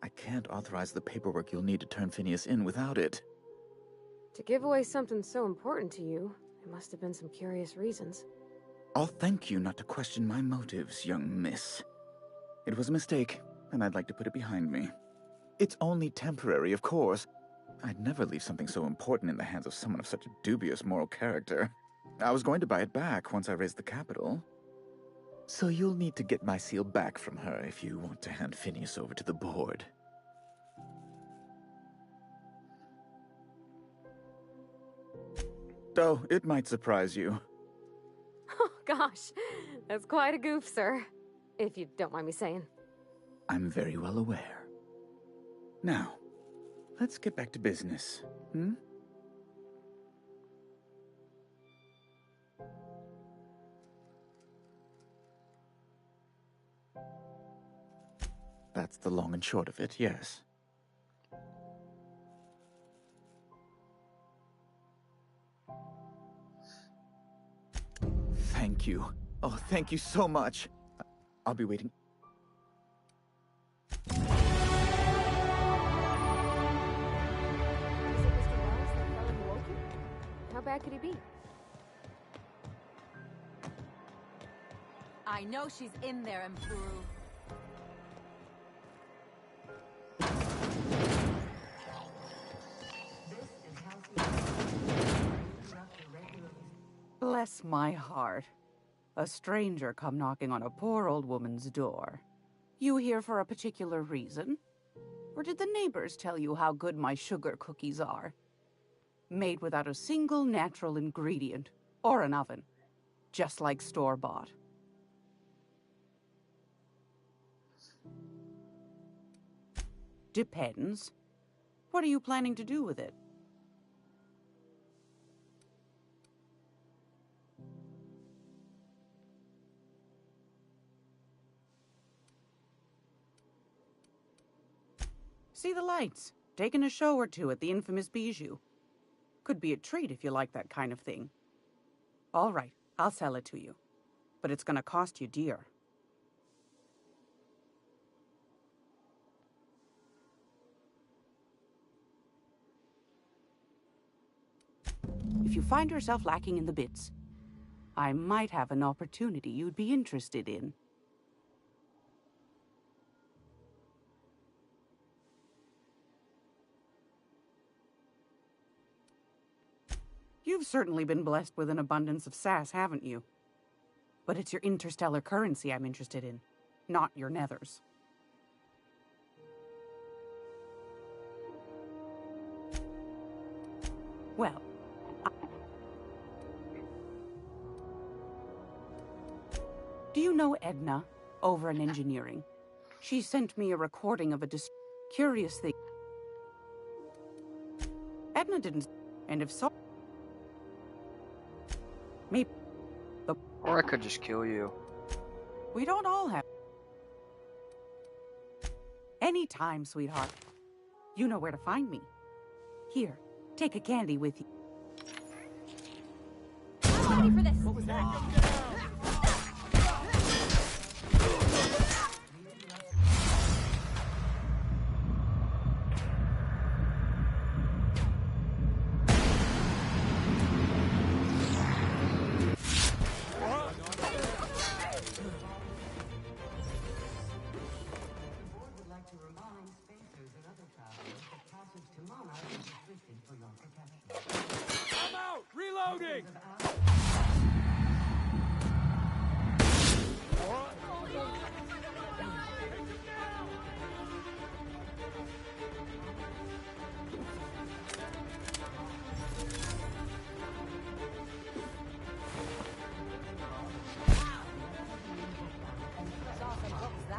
I can't authorize the paperwork you'll need to turn Phineas in without it. To give away something so important to you, there must have been some curious reasons. I'll thank you not to question my motives, young miss. It was a mistake, and I'd like to put it behind me. It's only temporary, of course. I'd never leave something so important in the hands of someone of such a dubious moral character. I was going to buy it back once I raised the capital. So you'll need to get my seal back from her if you want to hand Phineas over to the board. Though it might surprise you. Oh, gosh. That's quite a goof, sir. If you don't mind me saying. I'm very well aware. Now, let's get back to business, hmm? That's the long and short of it, yes. Thank you. Oh, thank you so much. I'll be waiting. How bad could he be? I know she's in there, M'Puru. Bless my heart. A stranger come knocking on a poor old woman's door. You here for a particular reason? Or did the neighbors tell you how good my sugar cookies are? Made without a single natural ingredient, or an oven. Just like store-bought. Depends. What are you planning to do with it? See the lights. Taking a show or two at the infamous Bijou. Could be a treat if you like that kind of thing. All right, I'll sell it to you. But it's gonna cost you dear. If you find yourself lacking in the bits, I might have an opportunity you'd be interested in. You've certainly been blessed with an abundance of sass, haven't you? But it's your interstellar currency I'm interested in, not your nethers. Well, do you know Edna, over in engineering? She sent me a recording of a curious thing. Edna didn't, and if so, maybe. Or I could just kill you. We don't all have. Anytime, sweetheart. You know where to find me. Here, take a candy with you. I'm ready for this. What was that? I'm out! Reloading!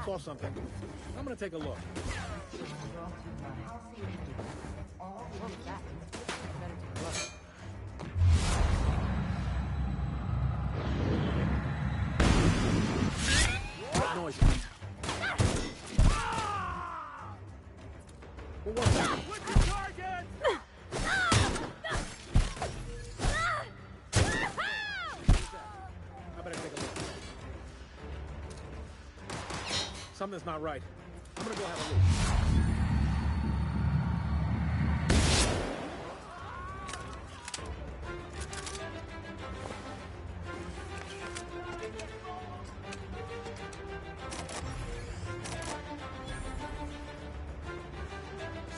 Saw something. I'm gonna take a look. What noise? Well, what's that? What's your target? I better take a look. Something's not right. I'm gonna go have a look.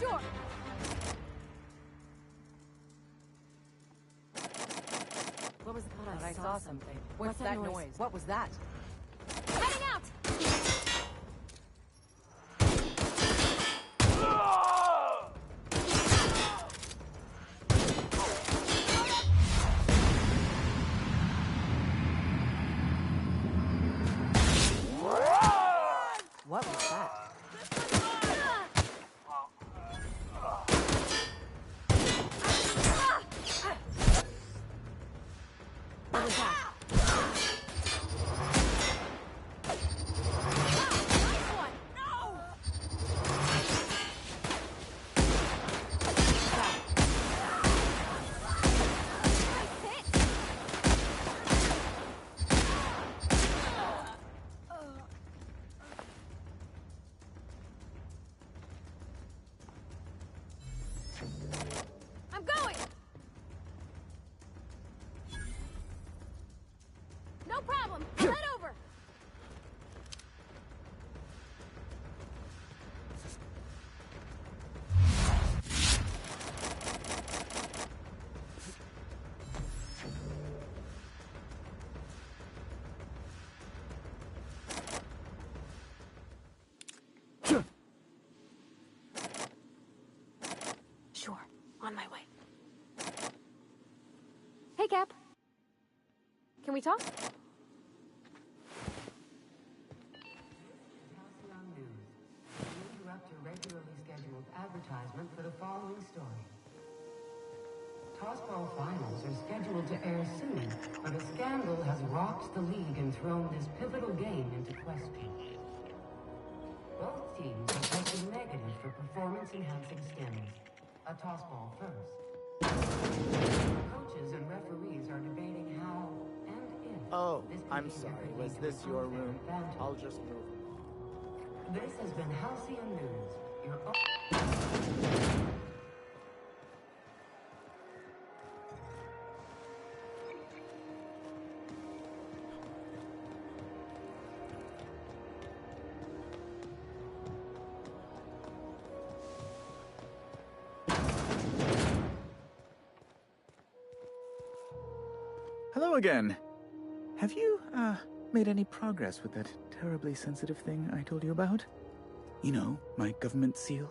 Sure. What was Thought I saw something. What's that noise? What was that? Heading out! What was that? What was that? we talk? Interrupt your regularly scheduled advertisement for the following story. Tossball finals are scheduled to air soon, but a scandal has rocked the league and thrown this pivotal game into question. Both teams have tested negative for performance-enhancing stims. A tossball first. Coaches and referees are debating how and if. Oh, this I'm behavior sorry. could Was lead to this an your unfair room? advantage. I'll just move. This has been Halcyon News, your own... Hello again. Have you, made any progress with that terribly sensitive thing I told you about? You know, my government seal?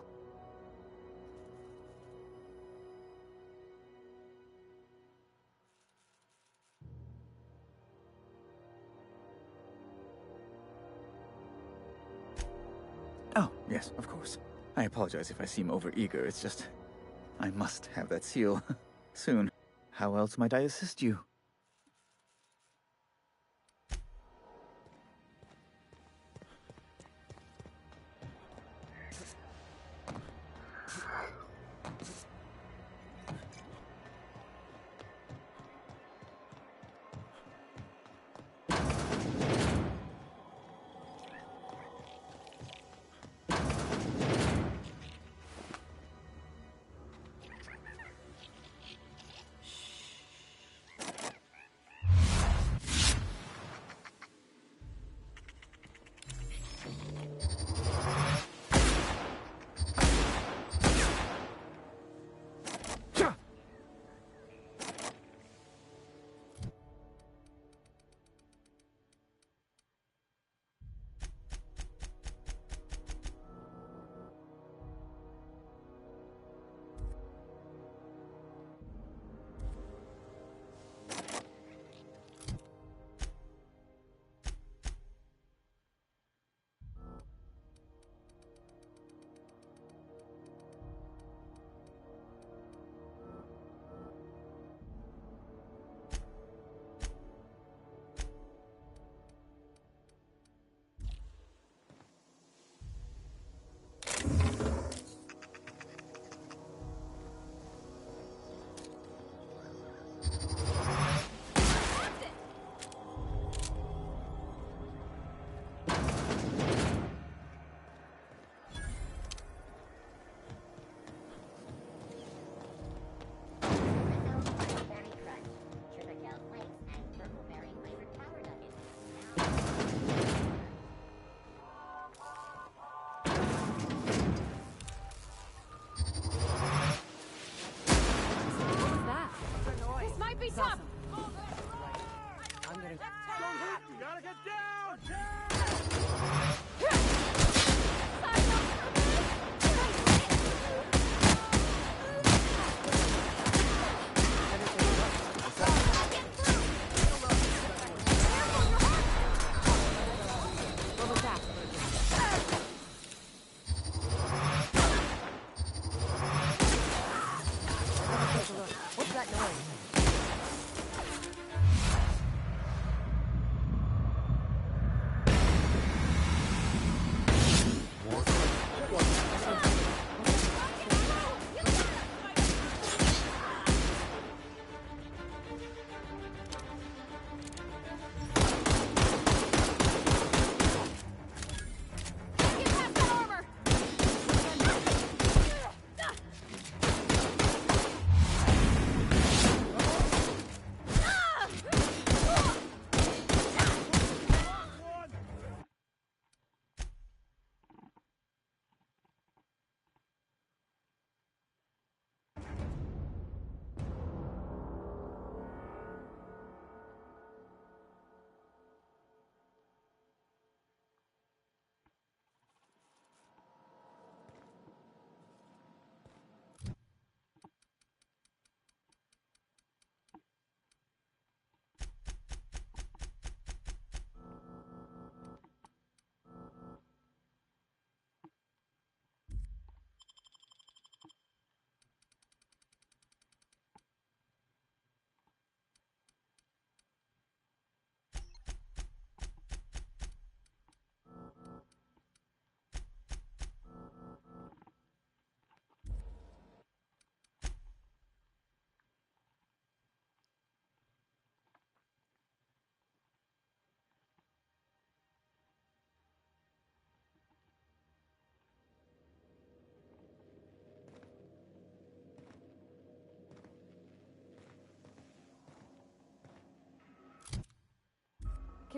Oh, yes, of course. I apologize if I seem overeager. It's just... I must have that seal. Soon. How else might I assist you?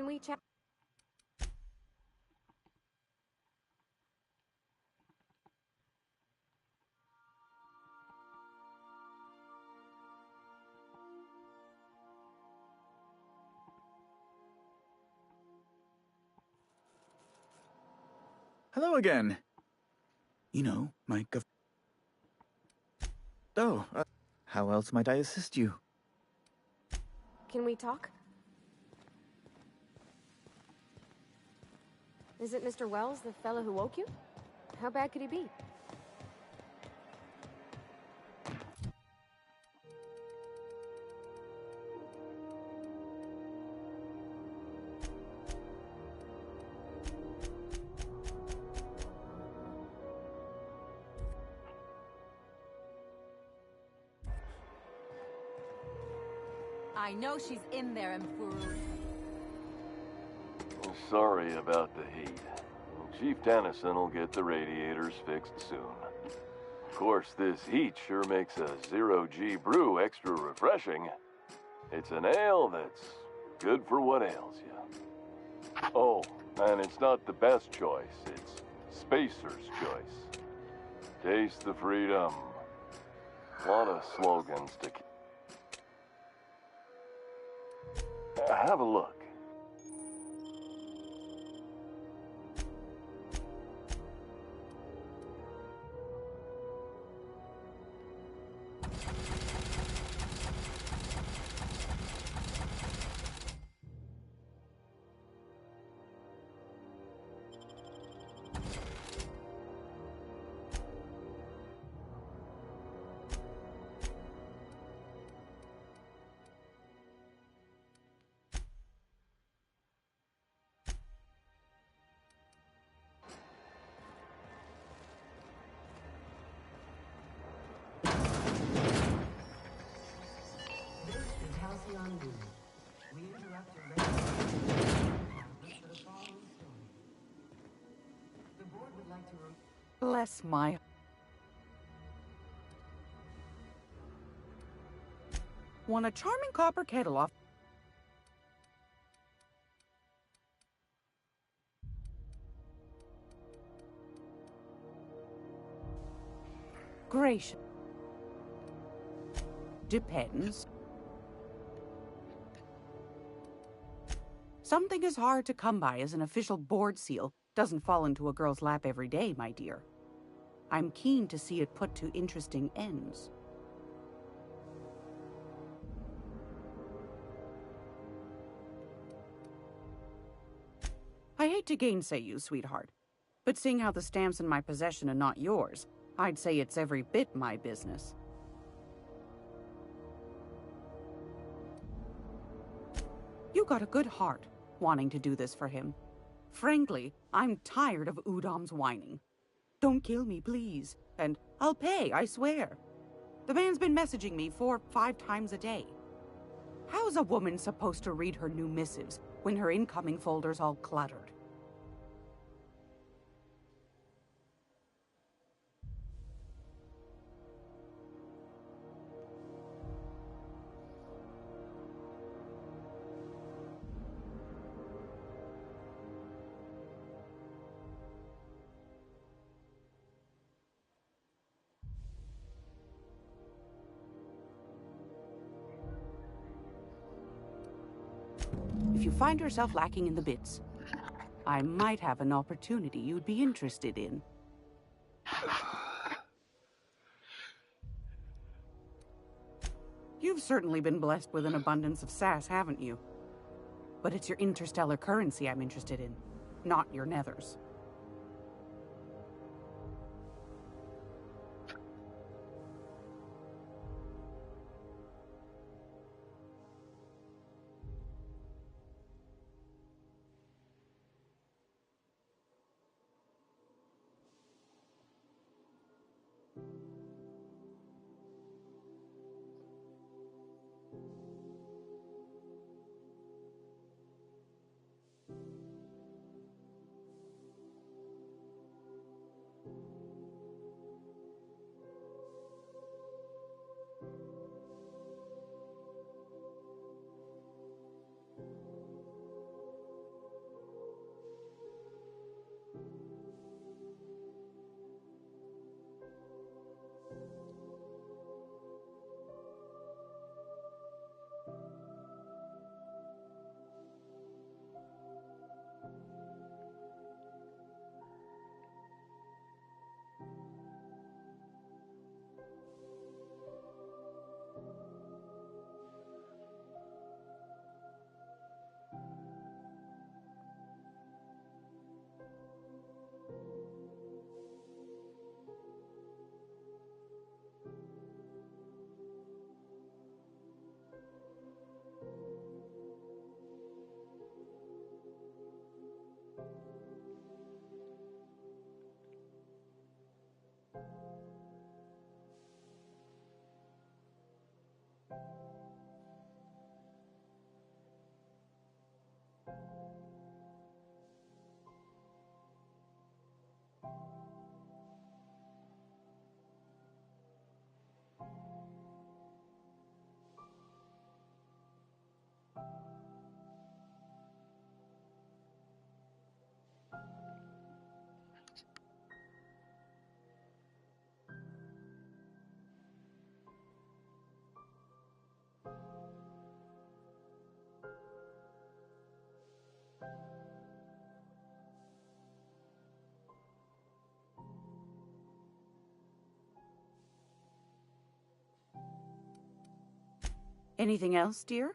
Can we chat? Hello again. You know, Oh, how else might I assist you? Can we talk? Is it Mr. Wells, the fellow who woke you? How bad could he be? I know she's in there, Mfuru. Sorry about the heat. Chief Dennison will get the radiators fixed soon. Of course, this heat sure makes a zero-G brew extra refreshing. It's an ale that's good for what ails you. Oh, and it's not the best choice. It's Spacer's choice. Taste the freedom. A lot of slogans to keep. Have a look. Bless my... Want a charming copper kettle off... Gracious. Depends. Something as hard to come by as an official board seal doesn't fall into a girl's lap every day, my dear. I'm keen to see it put to interesting ends. I hate to gainsay you, sweetheart, but seeing how the stamp's in my possession and not yours, I'd say it's every bit my business. You got a good heart, wanting to do this for him. Frankly, I'm tired of Udom's whining. Don't kill me, please. And I'll pay, I swear. The man's been messaging me 4 or 5 times a day. How's a woman supposed to read her new missives when her incoming folder's all cluttered? If you find yourself lacking in the bits, I might have an opportunity you'd be interested in. You've certainly been blessed with an abundance of sass, haven't you? But it's your interstellar currency I'm interested in, not your nethers. Anything else, dear?